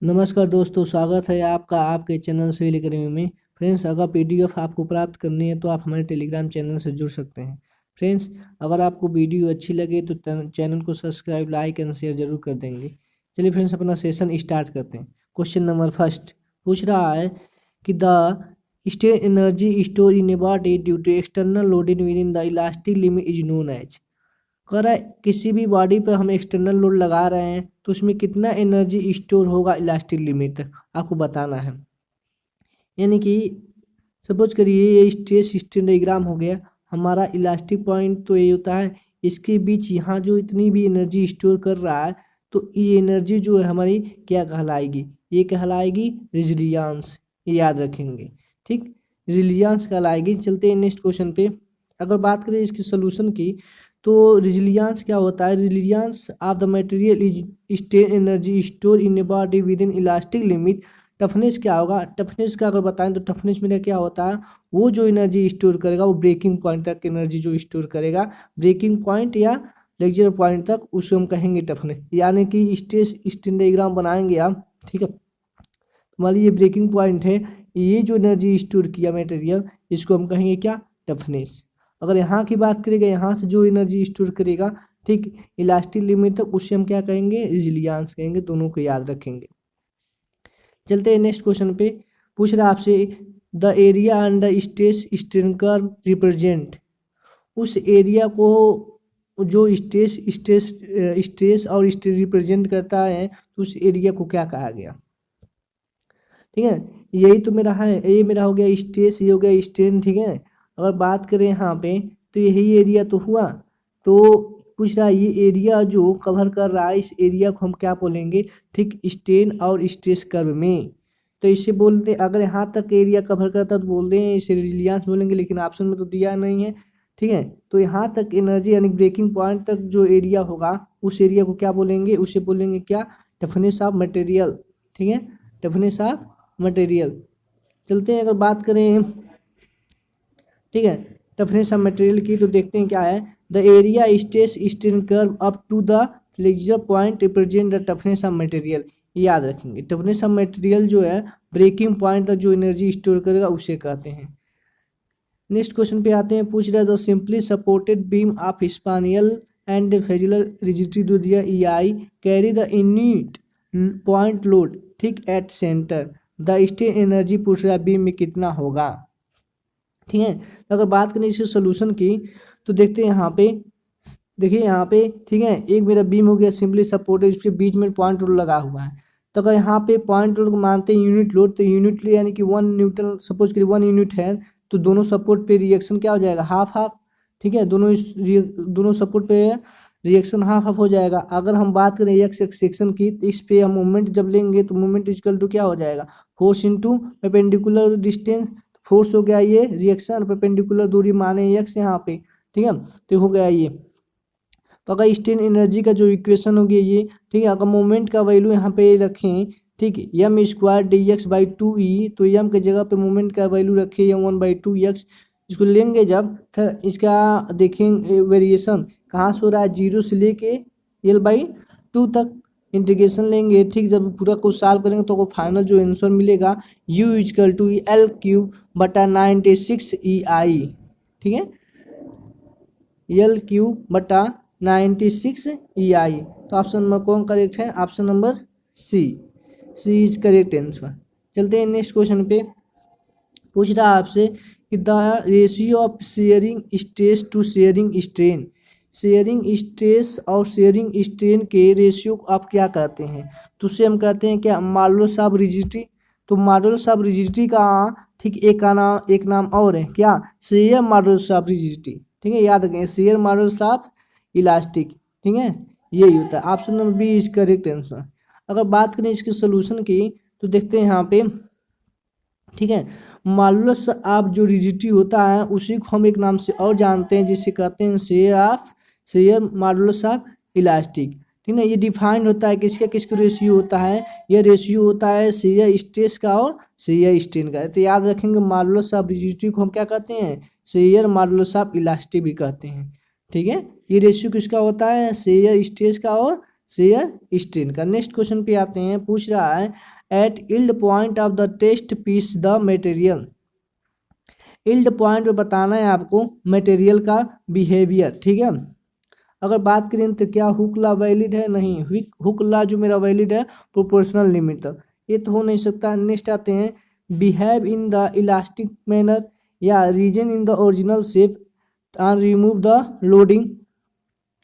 नमस्कार दोस्तों, स्वागत है आपका आपके चैनल सिविल एकेडमी में। फ्रेंड्स, अगर पीडीएफ आपको प्राप्त करनी है तो आप हमारे टेलीग्राम चैनल से जुड़ सकते हैं। फ्रेंड्स, अगर आपको वीडियो अच्छी लगे तो चैनल को सब्सक्राइब, लाइक एंड शेयर जरूर कर देंगे। चलिए फ्रेंड्स, अपना सेशन स्टार्ट करते हैं। क्वेश्चन नंबर फर्स्ट पूछ रहा है कि the state energy store in a body due to external loading within the elastic limit is known as. कह रहा है किसी भी बॉडी पर हम एक्सटर्नल लोड लगा रहे हैं तो उसमें कितना एनर्जी स्टोर होगा इलास्टिक लिमिट तक, आपको बताना है। यानी कि सपोज करिए ये स्ट्रेस स्ट्रेन डायग्राम हो गया हमारा। इलास्टिक पॉइंट तो ये होता है, इसके बीच यहाँ जो इतनी भी एनर्जी स्टोर कर रहा है तो ये एनर्जी जो है हमारी क्या कहलाएगी, ये कहलाएगी रेजिलियंस। ये याद रखेंगे, ठीक, रेजिलियंस कहलाएगी। चलते हैं नेक्स्ट क्वेश्चन पे। अगर बात करें इसके सोल्यूशन की तो रेजिलियंस क्या होता है? Resilience of the material is state energy store in a body with in elastic limit. Toughness क्या होगा? टफनेस का अगर बताएं तो टफनेस में क्या होता है, वो जो एनर्जी स्टोर करेगा वो ब्रेकिंग पॉइंट तक एनर्जी जो स्टोर करेगा, ब्रेकिंग पॉइंट या लेक्चर पॉइंट तक, उसे हम कहेंगे टफनेस। यानी कि स्ट्रेस स्ट्रेन डायग्राम बनाएंगे आप, ठीक है। मान लीजिए ब्रेकिंग पॉइंट है, ये जो एनर्जी स्टोर किया मटेरियल, इसको हम कहेंगे क्या? टफनेस। अगर यहाँ की बात करेंगे, यहाँ से जो एनर्जी स्टोर करेगा, ठीक, इलास्टिक लिमिट तक, उससे हम क्या कहेंगे? रेजिलियंस कहेंगे। दोनों को याद रखेंगे। चलते हैं नेक्स्ट क्वेश्चन पे। पूछ रहा है आपसे the area under stress strain curve represent. उस एरिया को जो स्ट्रेस और स्ट्रेन रिप्रेजेंट करता है तो उस एरिया को क्या कहा गया? ठीक है, यही तो मेरा है, ये मेरा हो गया स्ट्रेस, ये हो गया स्ट्रेन, ठीक है। अगर बात करें यहाँ पे तो यही एरिया तो हुआ। तो पूछ रहा है ये एरिया जो कवर कर रहा है, इस एरिया को हम क्या बोलेंगे? ठीक, स्ट्रेन और स्ट्रेस कर्व में। तो इसे बोलते, अगर यहाँ तक एरिया कवर करता तो बोलते हैं इसे रेजिलियंस बोलेंगे, लेकिन ऑप्शन में तो दिया नहीं है, ठीक है। तो यहाँ तक एनर्जी यानी ब्रेकिंग पॉइंट तक जो एरिया होगा उस एरिया को क्या बोलेंगे? उसे बोलेंगे क्या? टफनेस ऑफ मटेरियल, ठीक है, टफनेस ऑफ मटेरियल। चलते हैं, अगर बात करें, ठीक है, टफनेस ऑफ मटेरियल की, तो देखते हैं क्या है। The area stress strain curve up to the flexure point represent the toughness of material. याद रखेंगे, टफनेस ऑफ मटेरियल जो है ब्रेकिंग पॉइंट तक जो एनर्जी स्टोर करेगा उसे कहते हैं। नेक्स्ट क्वेश्चन पे आते हैं। पूछ रहा है the simply supported beam of span L and flexural rigidity to the EI carry the unit point load, ठीक, at centre. The strain energy पूछ रहा है बीम में कितना होगा, ठीक है। तो अगर बात करें इसके सोल्यूशन की तो देखते हैं यहाँ पे, देखिए यहाँ पे, ठीक है, एक मेरा बीम हो गया सिंपली सपोर्टेड, उसके बीच में पॉइंट लोड लगा हुआ है। तो अगर यहाँ पे पॉइंट लोड को मानते हैं यूनिट लोड, तो यूनिट यानी कि 1 न्यूटन, सपोज करिए 1 यूनिट है, तो दोनों सपोर्ट पे रिएक्शन क्या हो जाएगा? हाफ हाफ, ठीक है। दोनों सपोर्ट पे रिएक्शन हाफ हाफ हो जाएगा। अगर हम बात करें एक्स सेक्शन की, तो इस पे हम मोमेंट जब लेंगे तो मोमेंट इक्वल टू क्या हो जाएगा? Force into perpendicular distance. Force हो गया ये रिएक्शन, परपेंडिकुलर दूरी माने एक्स यहाँ पे, ठीक है, तो हो गया ये। तो अगर स्ट्रेन एनर्जी का जो इक्वेशन हो गया ये, ठीक है, अगर मोमेंट का वैल्यू यहाँ पे रखें, ठीक, एम स्क्वायर dx/2e, तो एम के जगह पे मोमेंट का वैल्यू रखें m1/2x। इसको लेंगे जब, फिर इसका देखेंगे वेरिएशन कहाँ से हो रहा है, 0 से लेके L/2 तक इंटीग्रेशन लेंगे, ठीक। जब पूरा को सॉल्व करेंगे तो फाइनल जो आंसर मिलेगा U=L3/96EI, ठीक है, L3/96EI। तो ऑप्शन नंबर कौन करेक्ट है? Option number C is correct answer. चलते हैं नेक्स्ट क्वेश्चन पे। पूछ रहा है आपसे कि the ratio of shearing stress to shearing strain. Shearing stress और शेयरिंग स्ट्रेन के रेशियो को आप क्या कहते हैं? तो उसे हम कहते हैं क्या? Modulus of rigidity. तो मॉडुलस ऑफ रिजिडिटी का, ठीक, एक नाम और है क्या? शेयर मॉडुलस ऑफ रिजिडिटी, ठीक है, याद रखें, शेयर मॉडुलस ऑफ इलास्टिक, ठीक है, यही होता है। Option number B is correct answer. अगर बात करें इसके सोल्यूशन की तो देखते हैं यहाँ पे, ठीक है, मॉडुलस ऑफ जो रिजिडिटी होता है उसी को हम एक नाम से और जानते हैं जिसे कहते हैं शेयर मॉडुलस ऑफ इलास्टिक, ठीक है। ये डिफाइंड होता है किसका रेशियो होता है? यह रेशियो होता है शेयर स्ट्रेस का और शेयर स्ट्रेन का। तो याद रखेंगे मॉडुलस ऑफ रिजिडिटी को हम क्या कहते हैं? शेयर मॉडुलस ऑफ इलास्टिक भी कहते हैं, ठीक है, ये रेशियो किसका होता है, शेयर स्ट्रेस का और शेयर स्ट्रेन का। नेक्स्ट क्वेश्चन पे आते हैं, पूछ रहा है at yield point of the test piece the material. Yield point पे बताना है आपको मटेरियल का बिहेवियर। ठीक है, अगर बात करें तो क्या हुक लॉ वैलिड है, नहीं, हुक लॉ जो मेरा वैलिड है प्रोपोर्शनल लिमिट तक, ये तो हो नहीं सकता। नेक्स्ट आते हैं behave in the elastic manner या regain in the original shape and remove the loading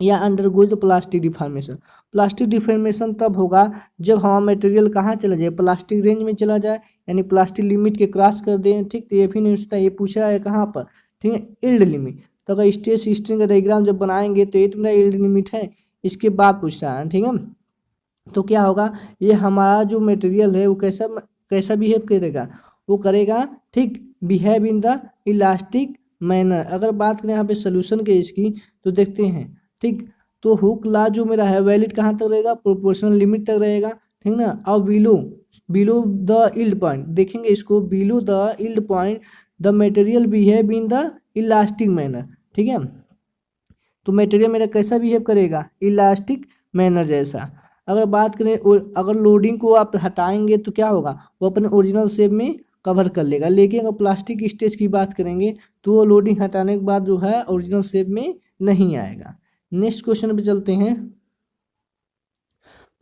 या undergo the plastic deformation. Plastic deformation तब होगा जब हमारा मटेरियल कहाँ चला जाए, प्लास्टिक रेंज में चला जाए, यानी प्लास्टिक लिमिट के क्रॉस कर दें। ठीक, तो ये भी नहीं होता, ये पूछा है कहाँ पर, ठीक है, यील्ड लिमिट। तो अगर स्ट्रेस स्ट्रेन का डायग्राम जब बनाएंगे तो ये तो मेरा यील्ड लिमिट है, इसके बाद पूछ रहा है। ठीक है, तो क्या होगा, ये हमारा जो मटेरियल है वो कैसा बिहेव करेगा, वो करेगा, ठीक, behave in the elastic manner. अगर बात करें यहाँ पे सोल्यूशन के इसकी, तो देखते हैं, ठीक, तो हुक लॉ जो मेरा है वैलिड कहाँ तक रहेगा, प्रोपोर्शनल लिमिट तक रहेगा। ठीक ना, अब बिलो द यील्ड पॉइंट देखेंगे इसको, below the yield point the material behave in the elastic manner. ठीक है, तो मटेरियल मेरा कैसा बिहेव करेगा, इलास्टिक मैनर जैसा। अगर बात करें अगर लोडिंग को आप हटाएंगे तो क्या होगा, वो अपने ओरिजिनल शेप में कवर कर लेगा। लेकिन अगर प्लास्टिक स्टेज की बात करेंगे तो वो लोडिंग हटाने के बाद जो है ओरिजिनल शेप में नहीं आएगा। नेक्स्ट क्वेश्चन पे चलते हैं,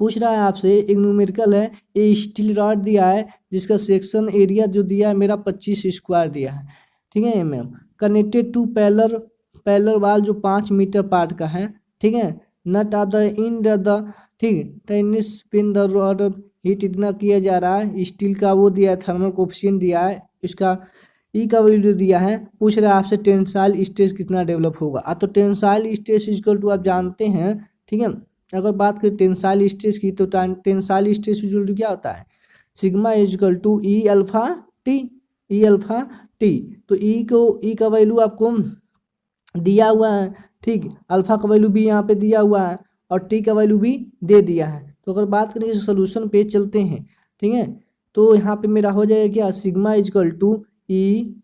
पूछ रहा है आपसे, एक न्यूमेरिकल है, ये स्टील रॉड दिया है जिसका सेक्शन एरिया जो दिया है मेरा 25 स्क्वायर दिया है। ठीक है मैम, कनेक्टेड टू पैरेलल वाल जो 5 मीटर पार्ट का है। ठीक है, नट ऑफ द इंड द, ठीक, tennis pin the rod heat इतना किया जा रहा है। स्टील का वो दिया है, थर्मल कोफिशिएंट दिया है, इसका ई का वैल्यू दिया है। पूछ रहा है आपसे टेंसाइल स्ट्रेस कितना डेवलप होगा। तो टेंसाइल स्ट्रेस इक्वल टू आप जानते हैं। ठीक है, अगर बात करें टेंसाइल स्ट्रेस की तो टेंसाइल स्ट्रेस इक्वल टू क्या होता है, sigma equal to E alpha T, E alpha T. तो ई का वैल्यू आपको दिया हुआ है, ठीक, अल्फा का वैल्यू भी यहाँ पे दिया हुआ है और टी का वैल्यू भी दे दिया है। तो अगर बात करें इस सोल्यूशन पे चलते हैं, ठीक है, तो यहाँ पे मेरा हो जाएगा क्या, sigma equal to E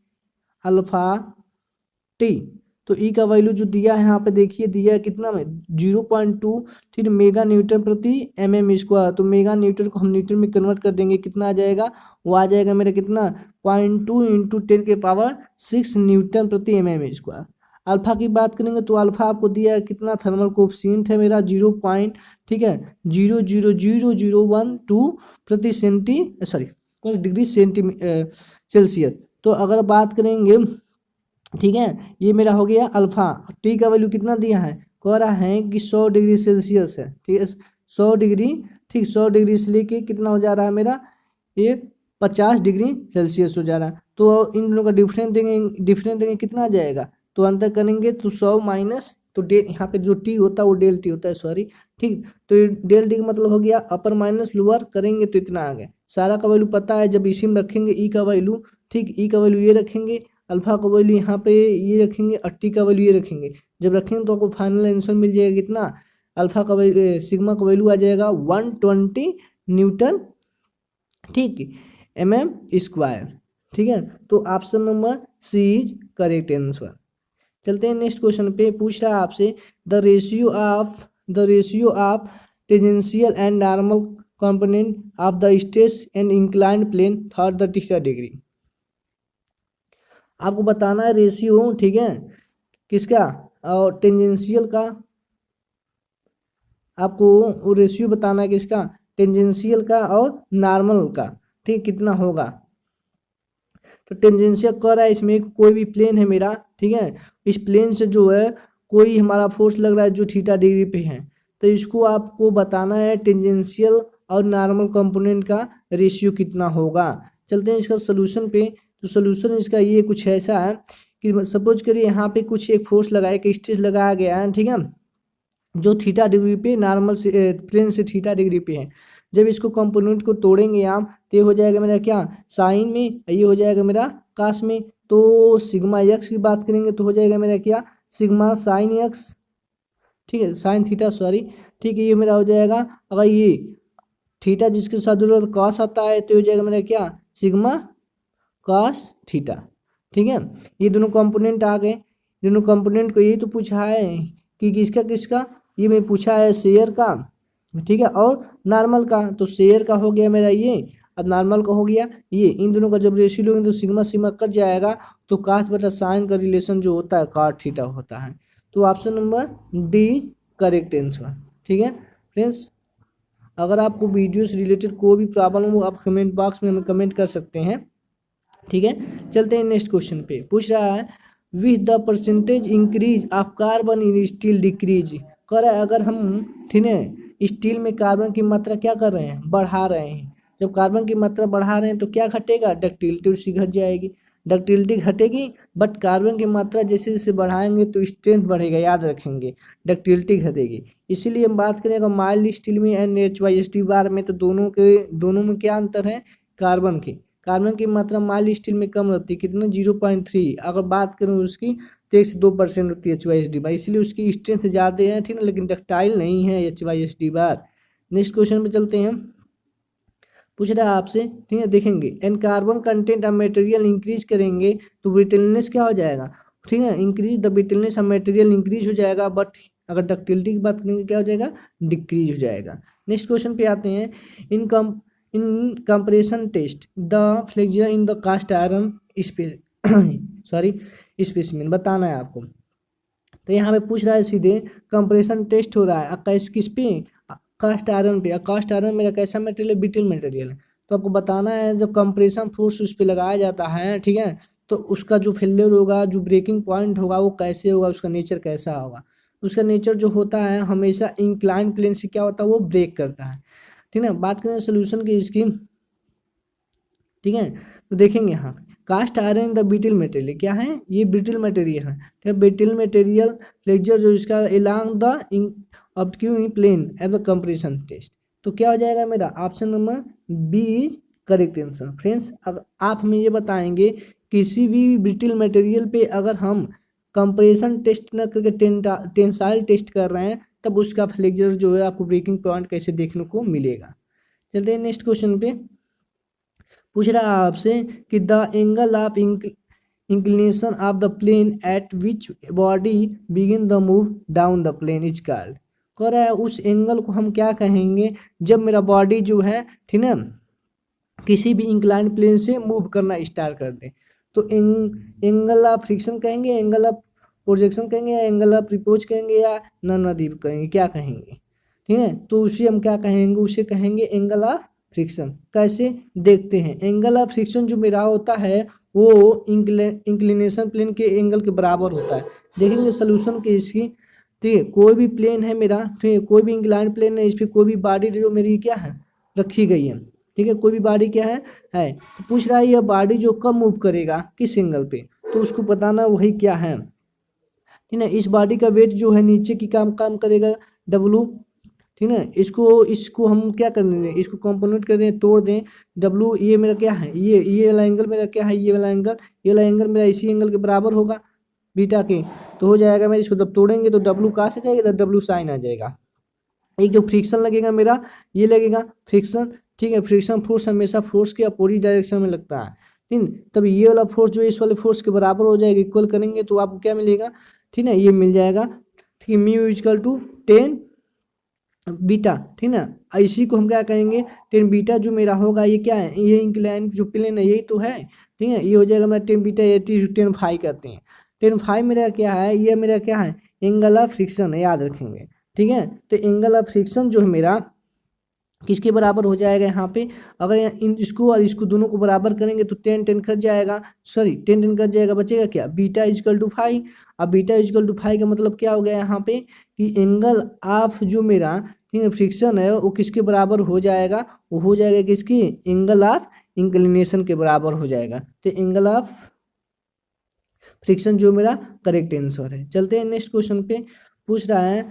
alpha T. तो ई का वैल्यू जो दिया है यहाँ पे देखिए, दिया है कितना में 0.2, फिर मेगा न्यूटन प्रति mm स्क्वायर। तो मेगा न्यूटन को हम न्यूटन में कन्वर्ट कर देंगे, कितना आ जाएगा, वो आ जाएगा मेरा कितना, 0.2 इंटू 10⁶ न्यूटन प्रति mm स्क्वायर। अल्फा की बात करेंगे तो अल्फा आपको दिया है कितना, थर्मल कोफिशिएंट है मेरा 0. ठीक है 0.00012 प्रति डिग्री सेल्सियस। तो अगर बात करेंगे, ठीक है, ये मेरा हो गया अल्फा। टी का वैल्यू कितना दिया है, कह रहा है कि 100 डिग्री सेल्सियस है। ठीक है, 100 डिग्री, ठीक, 100 डिग्री से लेके कितना हो जा रहा है मेरा, ये 50 डिग्री सेल्सियस हो जा रहा है। तो इन दोनों का डिफरेंस देंगे कितना आ जाएगा, तो अंतर करेंगे तो 100 माइनस, तो यहाँ पे जो टी होता है वो डेल टी होता है, सॉरी, ठीक। तो ये डेल टी का मतलब हो गया अपर माइनस लोअर करेंगे तो इतना आ गया। सारा का वैल्यू पता है, जब इसी में रखेंगे ई का वैल्यू, ठीक, ई का वैल्यू ये रखेंगे, अल्फा का वैल्यू यहाँ पे ये रखेंगे और टी का वैल्यू ये रखेंगे। जब रखेंगे तो आपको फाइनल आंसर मिल जाएगा कितना, अल्फा का वैल्यू, सिग्मा का वैल्यू आ जाएगा 120 न्यूटन, ठीक, mm²। ठीक है, तो option number C is correct answer. चलते हैं नेक्स्ट क्वेश्चन पे, पूछ रहा है आपसे the ratio of tangential and normal component of the stress and inclined plane third the theta degree. आपको बताना है रेशियो, ठीक है, किसका, और टेंजेंशियल का, आपको रेशियो बताना है किसका, टेंजेंशियल का और नॉर्मल का, ठीक, कितना होगा। तो टेंजेंशियल कह रहा है इसमें कोई भी प्लेन है मेरा, ठीक है, इस प्लेन से जो है कोई हमारा फोर्स लग रहा है जो थीटा डिग्री पे है, तो इसको आपको बताना है टेंजेंशियल और नॉर्मल कंपोनेंट का रेशियो कितना होगा। चलते हैं इसका सोल्यूशन पे। तो सोल्यूशन इसका ये कुछ ऐसा है कि सपोज करिए यहाँ पे कुछ एक फोर्स लगाया, एक स्ट्रेस लगाया गया है, ठीक है, जो थीटा डिग्री पे नॉर्मल से प्लेन से थीटा डिग्री पे है। जब इसको कंपोनेंट को तोड़ेंगे आप तो ये हो जाएगा मेरा क्या, साइन में, ये हो जाएगा मेरा कास में। तो सिग्मा एक्स की बात करेंगे तो हो जाएगा मेरा क्या, सिग्मा साइन एक्स, ठीक है, साइन थीटा, सॉरी, ठीक है, ये मेरा हो जाएगा। अगर ये थीटा जिसके साथ जरूरत कॉस आता है तो हो जाएगा मेरा क्या, सिग्मा कॉस थीटा। ठीक है, ये दोनों कंपोनेंट आ गए। दोनों कंपोनेंट को यही तो पूछा है कि किसका किसका, ये मैं पूछा है शेयर का, ठीक है, और नॉर्मल का। तो शेयर का हो गया मेरा ये, अब नॉर्मल का हो गया ये। इन दोनों का जब रेशियो लोगे तो सिग्मा सिग्मा कट जाएगा, तो काश बटा साइन का रिलेशन जो होता है कॉट थीटा होता है। तो option number D correct answer. ठीक है फ्रेंड्स, अगर आपको वीडियो से रिलेटेड कोई भी प्रॉब्लम हो आप कमेंट बॉक्स में हमें कमेंट कर सकते हैं। ठीक है, चलते हैं नेक्स्ट क्वेश्चन पे। पूछ रहा है with the percentage increase of carbon in steel decrease. कह रहा है अगर हम, ठीक है, स्टील में कार्बन की मात्रा क्या कर रहे हैं, बढ़ा रहे हैं। जब कार्बन की मात्रा बढ़ा रहे हैं तो क्या घटेगा, डक्टिलिटी उसकी घट जाएगी। डक्टिलिटी घटेगी, बट कार्बन की मात्रा जैसे जैसे बढ़ाएंगे तो स्ट्रेंथ बढ़ेगा, याद रखेंगे, डक्टिलिटी घटेगी। इसीलिए हम बात करें अगर माइल्ड स्टील में NaHYSD बार में, तो दोनों में क्या अंतर है, कार्बन की मात्रा माइल्ड स्टील में कम रहती है, कितना 0.3। अगर बात करूँ उसकी तो 1 से 2% होती है HYSD बार, इसलिए उसकी स्ट्रेंथ ज़्यादा है, ठीक है, लेकिन डक्टाइल नहीं है HYSD बार। नेक्स्ट क्वेश्चन पे चलते हैं। पूछ रहा है आपसे, ठीक है, देखेंगे an carbon content of material increase करेंगे तो ब्रिटलनेस क्या हो जाएगा, ठीक है, increase the brittleness of material increase हो जाएगा, बट अगर डक्टिलिटी की बात करेंगे क्या हो जाएगा, डिक्रीज हो जाएगा। नेक्स्ट क्वेश्चन पे आते हैं। In compression test the flexure in the cast iron specimen बताना है आपको। तो यहाँ पे पूछ रहा है सीधे कंप्रेशन टेस्ट हो रहा है किस पे, कास्ट आयरन पे। कास्ट आयरन मेरा कैसा मटेरियल है, ब्रिटल मटेरियल है। तो आपको बताना है जब कंप्रेशन फोर्स उस पर लगाया जाता है, ठीक है, तो उसका जो फेलियर होगा, जो ब्रेकिंग पॉइंट होगा वो कैसे होगा, उसका नेचर कैसा होगा। उसका नेचर जो होता है हमेशा इंक्लाइन प्लेन से क्या होता है, वो ब्रेक करता है। ठीक है, बात करें सोल्यूशन की इसकी, ठीक है, तो देखेंगे यहाँ cast iron the brittle material क्या है, ये ब्रिटल मटेरियल है। ठीक है, ब्रिटल मटेरियल फ्लेक्चर जो इसका along the oblique plane at the compression test. तो क्या हो जाएगा मेरा option number B is correct answer. Friends, अगर आप हमें ये बताएंगे किसी भी ब्रिटल मटेरियल पे अगर हम कंप्रेशन टेस्ट न करके टेंसाइल टेस्ट कर रहे हैं, तब उसका फ्लेक्चर जो है आपको ब्रेकिंग पॉइंट कैसे देखने को मिलेगा। चलते हैं नेक्स्ट क्वेश्चन पे। पूछ रहा है आपसे कि the angle of inclination of the plane at which body begin the move down the plane is called. कह रहा है उस एंगल को हम क्या कहेंगे जब मेरा बॉडी जो है, ठीक है, किसी भी इंक्लाइन प्लेन से मूव करना स्टार्ट कर दे। तो एंगल ऑफ फ्रिक्शन कहेंगे, एंगल ऑफ प्रोजेक्शन कहेंगे, या एंगल ऑफ रिपोज कहेंगे, या नॉन कहेंगे, क्या कहेंगे, ठीक है। तो उसे हम क्या कहेंगे, उसे कहेंगे एंगल ऑफ फ्रिक्शन। कैसे देखते हैं, एंगल ऑफ फ्रिक्शन जो मेरा होता है वो इंक्लिनेशन प्लेन के एंगल के बराबर होता है। देखेंगे सोल्यूशन के इसकी, ठीक है, कोई भी प्लेन है मेरा, ठीक है, कोई भी इंक्लाइन प्लेन है, इस पर कोई भी बॉडी जो मेरी क्या है रखी गई है, ठीक है, कोई भी बॉडी क्या है। तो पूछ रहा है यह बॉडी जो कब मूव करेगा किस एंगल पे, तो उसको बताना वही क्या है, ठीक है। इस बॉडी का वेट जो है नीचे की काम करेगा W, ठीक है। इसको हम क्या करने दें, इसको कंपोनेंट कर दें, तोड़ दें। W ये मेरा क्या है, ये वाला एंगल मेरा क्या है, ये वाला एंगल मेरा इसी एंगल के बराबर होगा बीटा के। तो हो जाएगा मेरे, इसको जब तोड़ेंगे तो W कहाँ से जाएगा, तो W साइन आ जाएगा। एक जो फ्रिक्शन लगेगा मेरा, ये लगेगा फ्रिक्शन, ठीक है। फ्रिक्शन फोर्स हमेशा फोर्स के अपोजिट डायरेक्शन में लगता है, ठीक। तब ये वाला फोर्स जो इस वाले फोर्स के बराबर हो जाएगा, इक्वल करेंगे तो आपको क्या मिलेगा, ठीक है, ये मिल जाएगा, ठीक है, म्यू इक्वल टू 10 बीटा, ठीक ना। इसी को हम क्या कहेंगे, 10 बीटा जो मेरा होगा, ये क्या है, ये इंक्लाइन जो प्लेन है यही तो है, ठीक है। ये हो जाएगा मेरा 10 बीटा, 10 फाई करते हैं। 10 फाई मेरा क्या है, ये मेरा क्या है, एंगल ऑफ फ्रिक्शन है, याद रखेंगे, ठीक है। तो एंगल ऑफ फ्रिक्शन जो है मेरा किसके बराबर हो जाएगा यहाँ पे, अगर इसको और इसको दोनों को बराबर करेंगे तो 10 कट जाएगा, 10 कट जाएगा, बचेगा क्या, बीटा इक्वल टू 5। अब बीटा इक्वल टू 5 का मतलब क्या हो गया यहाँ पे कि एंगल ऑफ जो मेरा फ्रिक्शन है वो किसके बराबर हो जाएगा, वो हो जाएगा किसकी, एंगल ऑफ इंक्लिनेशन के बराबर हो जाएगा। तो एंगल ऑफ फ्रिक्शन जो मेरा करेक्ट आंसर है। चलते हैं नेक्स्ट क्वेश्चन पे। पूछ रहा है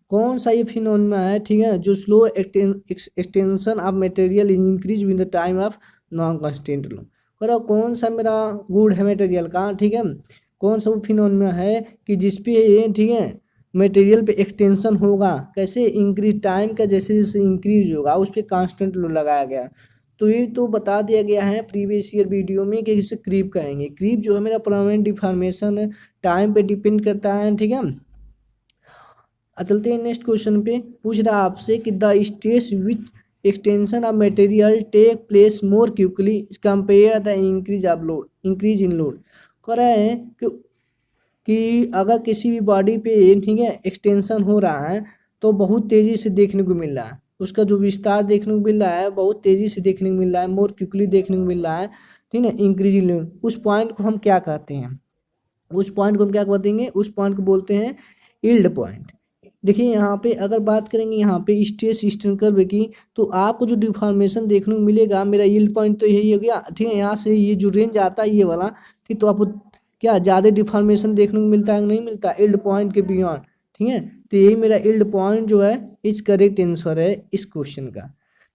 कौन सा ये फिनोमेना है, ठीक है, जो slow extension of material increase with the time of non constant low. करो कौन सा मेरा गुड है मटेरियल का, ठीक है, कौन सा वो फिनोमेना है कि जिसपे, ठीक है, मटेरियल पे एक्सटेंशन होगा, कैसे इंक्रीज टाइम का जैसे जैसे इंक्रीज होगा उस पर कांस्टेंट लो लगाया गया। तो ये तो बता दिया गया है प्रीवियस ईयर वीडियो में कि इसे क्रीप कहेंगे। क्रीप जो है मेरा परमानेंट डिफॉर्मेशन है, टाइम पे डिपेंड करता है, ठीक है। चलते हैं नेक्स्ट क्वेश्चन पे। पूछ रहा है आपसे कि the stage which extension of material take place more quickly compare the increase in load. कह रहा है कि अगर किसी भी बॉडी पे, ठीक है, एक्सटेंशन हो रहा है तो बहुत तेज़ी से देखने को मिल रहा है, उसका जो विस्तार देखने को मिल रहा है बहुत तेज़ी से देखने को मिल रहा है, मोर क्विकली देखने को मिल रहा है, ठीक है, इंक्रीज इन लोड। उस पॉइंट को हम क्या कहते हैं? उस पॉइंट को हम क्या बताएंगे? उस पॉइंट को बोलते हैं यील्ड पॉइंट। देखिए यहाँ पे अगर बात करेंगे यहाँ पे स्ट्रेस स्ट्रेन कर्व की, तो आपको जो डिफॉर्मेशन देखने को मिलेगा, मेरा यील्ड पॉइंट तो यही हो गया, ठीक है। यहाँ से ये जो रेंज आता है ये वाला, ठीक, तो आपको क्या ज़्यादा डिफॉर्मेशन देखने को मिलता है कि नहीं मिलता? यील्ड पॉइंट के बियॉन्ड, ठीक है। तो यही मेरा यील्ड पॉइंट जो है इज करेक्ट आंसर है इस क्वेश्चन का,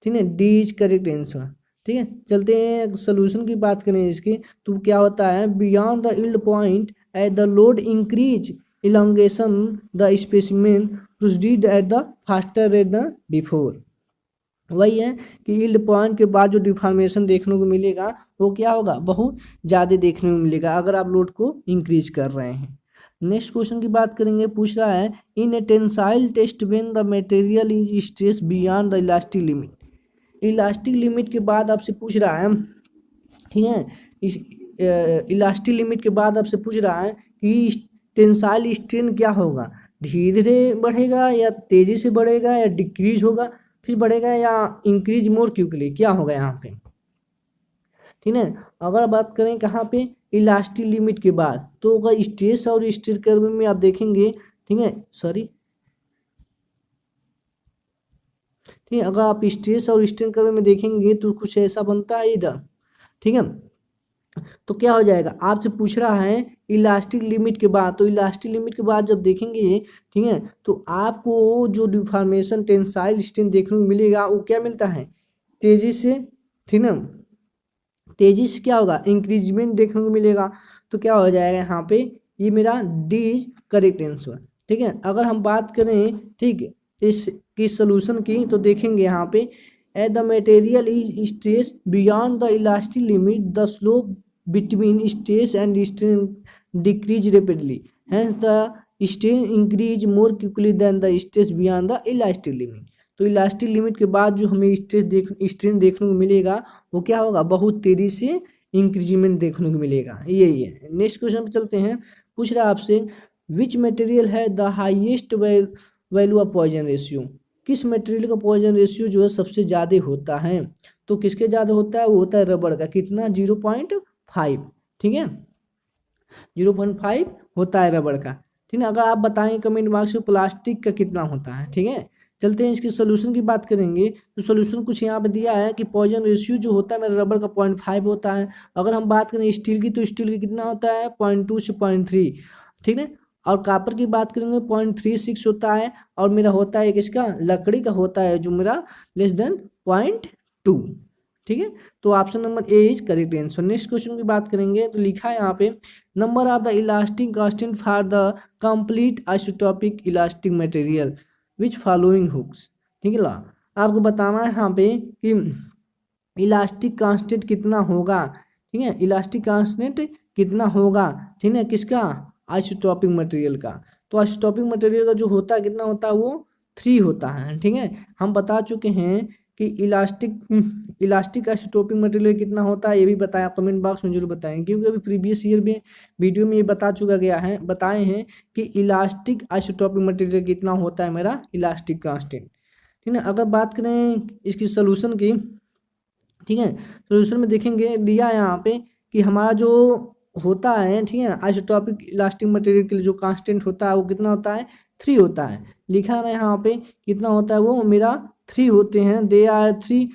ठीक है। डी इज करेक्ट आंसर, ठीक है। चलते हैं सोल्यूशन की बात करें इसकी, तो क्या होता है? Beyond the yield point at the load increase elongation the specimen proceed at the faster rate than before। वही है कि यील्ड पॉइंट के बाद जो डिफॉर्मेशन देखने को मिलेगा वो क्या होगा? बहुत ज़्यादा देखने को मिलेगा अगर आप लोड को इंक्रीज कर रहे हैं। नेक्स्ट क्वेश्चन की बात करेंगे। पूछ रहा है in a tensile test when the material is stress beyond the elastic limit. Elastic limit के बाद आपसे पूछ रहा है, ठीक है, इलास्टिक लिमिट के बाद आपसे पूछ रहा है कि टेंसाइल स्ट्रेन क्या होगा? धीरे धीरे बढ़ेगा या तेजी से बढ़ेगा या डिक्रीज होगा फिर बढ़ेगा या इंक्रीज मोर क्विकली, क्या होगा यहाँ पे, ठीक है। अगर बात करें कहाँ पे? इलास्टिक लिमिट के बाद, तो अगर स्ट्रेस और स्ट्रेन कर्व में आप देखेंगे, ठीक है, सॉरी, ठीक है, अगर आप स्ट्रेस और स्ट्रेन कर्व में देखेंगे तो कुछ ऐसा बनता है इधर, ठीक है। तो क्या हो जाएगा? आपसे पूछ रहा है इलास्टिक लिमिट के बाद, तो इलास्टिक लिमिट के बाद जब देखेंगे, ठीक है, तो आपको जो डिफॉर्मेशन टेंसाइल स्ट्रेन देखने को मिलेगा वो क्या मिलता है? तेजी से, ठीक ना, तेजी से क्या होगा? इंक्रीजमेंट देखने को मिलेगा। तो क्या हो जाएगा यहाँ पे? ये मेरा डी इज करेक्ट आंसर, ठीक है। अगर हम बात करें, ठीक, इसकी सोल्यूशन की, तो देखेंगे यहाँ पे as the material is stressed beyond the elastic limit, the slope between stress and strain decrease rapidly. Hence, the strain increase more quickly than the stress beyond the elastic limit. तो elastic limit के बाद जो हमें strain देखने को मिलेगा वो क्या होगा? बहुत तेजी से इंक्रीजमेंट देखने को मिलेगा। यही है। नेक्स्ट क्वेश्चन पे चलते हैं। पूछ रहा है आपसे विच मटेरियल है the highest value of Poisson ratio. किस मटेरियल का पॉइजन रेशियो जो है सबसे ज़्यादा होता है? तो किसके ज़्यादा होता है? वो होता है रबड़ का। कितना? 0.5, ठीक है, 0.5 होता है रबड़ का, ठीक है। अगर आप बताएं कमेंट बॉक्स में प्लास्टिक का कितना होता है, ठीक है। चलते हैं इसके सोल्यूशन की बात करेंगे। तो सोल्यूशन कुछ यहाँ पे दिया है कि पॉइजन रेशियो जो होता है मेरा रबड़ का 0.5 होता है। अगर हम बात करें स्टील की, तो स्टील की कितना होता है? 0.2 से 0.3, ठीक है। और कॉपर की बात करेंगे 0.36 होता है, और मेरा होता है किसका? लकड़ी का होता है जो मेरा लेस देन 0.2, ठीक है। तो option number A is correct answer. Next question की बात करेंगे तो लिखा है यहाँ पे number of the elastic constant for the complete isotopic elastic material which following Hooke's, ठीक है। आपको बताना है यहाँ पे कि इलास्टिक कांस्टेंट कितना होगा, ठीक है, इलास्टिक कांस्टेंट कितना होगा, ठीक है, किसका? आइसोटोपिक मटेरियल का। तो आइसोटोपिक मटेरियल का जो होता है कितना होता है? वो 3 होता है, ठीक है। हम बता चुके हैं कि इलास्टिक आइसोटोपिक मटेरियल कितना होता है, ये भी बताया, कमेंट बॉक्स में जरूर बताएं, क्योंकि अभी प्रीवियस ईयर में वीडियो में ये बताए हैं कि इलास्टिक आइसोटोपिक मटेरियल कितना होता है मेरा इलास्टिक कांस्टेंट, ठीक है। अगर बात करें इसकी सोल्यूशन की, ठीक है, सोल्यूशन में देखेंगे दिया है यहाँ पे कि हमारा जो होता है, ठीक है, आइसोटोपिक इलास्टिक मटेरियल के लिए जो कांस्टेंट होता है वो कितना होता है? 3 होता है। लिखा है यहाँ पे कितना होता है? वो मेरा 3 होते हैं। दे आर 3,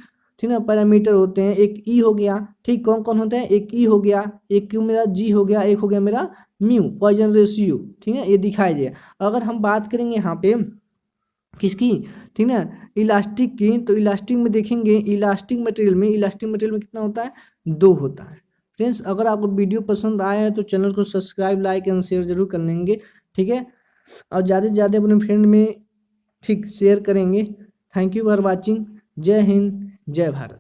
ठीक है, पैरामीटर होते हैं। एक ई हो गया, ठीक, कौन कौन होते हैं? एक ई हो गया, एक मेरा जी हो गया, एक हो गया मेरा म्यू, पॉइजन रेशियो, ठीक है, ये दिखाई दे। अगर हम बात करेंगे यहाँ पे किसकी, ठीक है, इलास्टिक की, तो इलास्टिक में देखेंगे इलास्टिक मटेरियल में कितना होता है? 2 होता है। फ्रेंड्स, अगर आपको वीडियो पसंद आया है तो चैनल को सब्सक्राइब, लाइक एंड शेयर जरूर कर लेंगे, ठीक है, और ज़्यादा से ज़्यादा अपने फ्रेंड में, ठीक, शेयर करेंगे। Thank you for watching. जय हिंद, जय भारत।